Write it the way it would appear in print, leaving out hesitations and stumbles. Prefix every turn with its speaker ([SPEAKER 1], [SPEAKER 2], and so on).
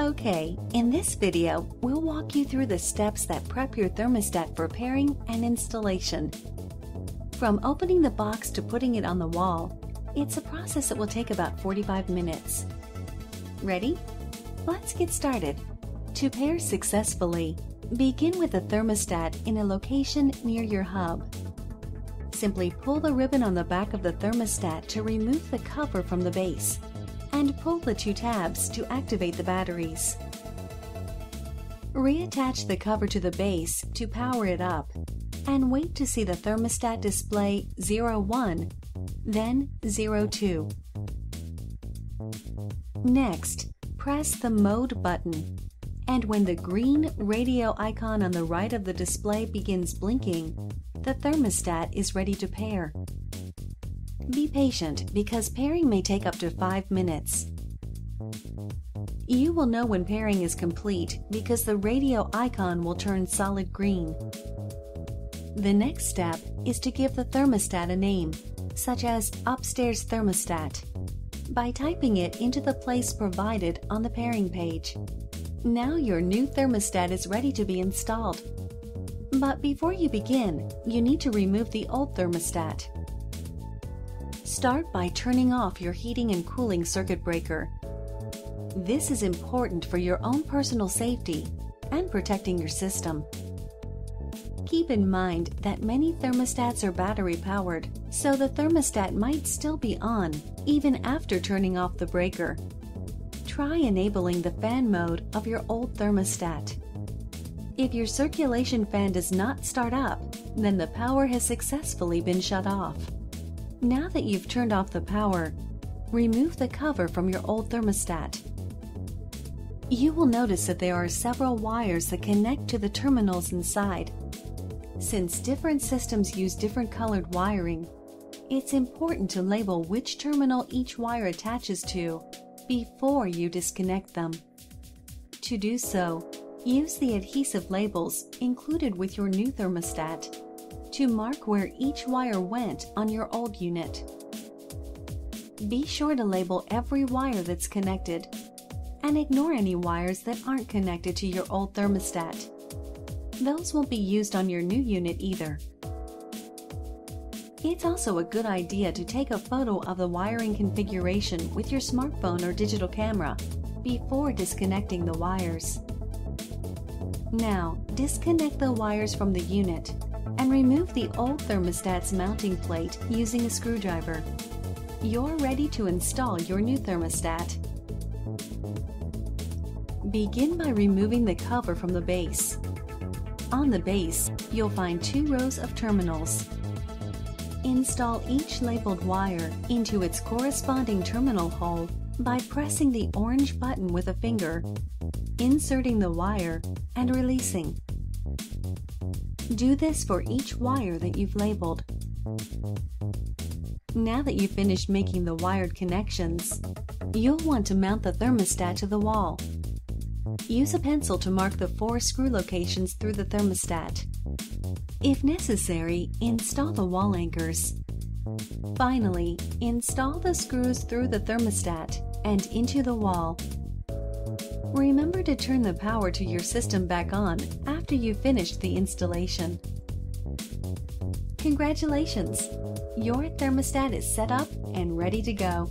[SPEAKER 1] Okay, in this video, we'll walk you through the steps that prep your thermostat for pairing and installation. From opening the box to putting it on the wall, it's a process that will take about 45 minutes. Ready? Let's get started. To pair successfully, begin with the thermostat in a location near your hub. Simply pull the ribbon on the back of the thermostat to remove the cover from the base, and pull the two tabs to activate the batteries. Reattach the cover to the base to power it up, and wait to see the thermostat display 01, then 02. Next, press the Mode button, and when the green radio icon on the right of the display begins blinking, the thermostat is ready to pair. Be patient because pairing may take up to 5 minutes. You will know when pairing is complete because the radio icon will turn solid green. The next step is to give the thermostat a name, such as Upstairs Thermostat, by typing it into the place provided on the pairing page. Now your new thermostat is ready to be installed. But before you begin, you need to remove the old thermostat. Start by turning off your heating and cooling circuit breaker. This is important for your own personal safety and protecting your system. Keep in mind that many thermostats are battery powered, so the thermostat might still be on even after turning off the breaker. Try enabling the fan mode of your old thermostat. If your circulation fan does not start up, then the power has successfully been shut off. Now that you've turned off the power, remove the cover from your old thermostat. You will notice that there are several wires that connect to the terminals inside. Since different systems use different colored wiring, it's important to label which terminal each wire attaches to before you disconnect them. To do so, use the adhesive labels included with your new thermostat to mark where each wire went on your old unit. Be sure to label every wire that's connected, and ignore any wires that aren't connected to your old thermostat. Those won't be used on your new unit either. It's also a good idea to take a photo of the wiring configuration with your smartphone or digital camera before disconnecting the wires. Now, disconnect the wires from the unit and remove the old thermostat's mounting plate using a screwdriver. You're ready to install your new thermostat. Begin by removing the cover from the base. On the base, you'll find 2 rows of terminals. Install each labeled wire into its corresponding terminal hole by pressing the orange button with a finger, inserting the wire, and releasing. Do this for each wire that you've labeled. Now that you've finished making the wired connections, you'll want to mount the thermostat to the wall. Use a pencil to mark the 4 screw locations through the thermostat. If necessary, install the wall anchors. Finally, install the screws through the thermostat and into the wall. Remember to turn the power to your system back on after you've finished the installation. Congratulations! Your thermostat is set up and ready to go.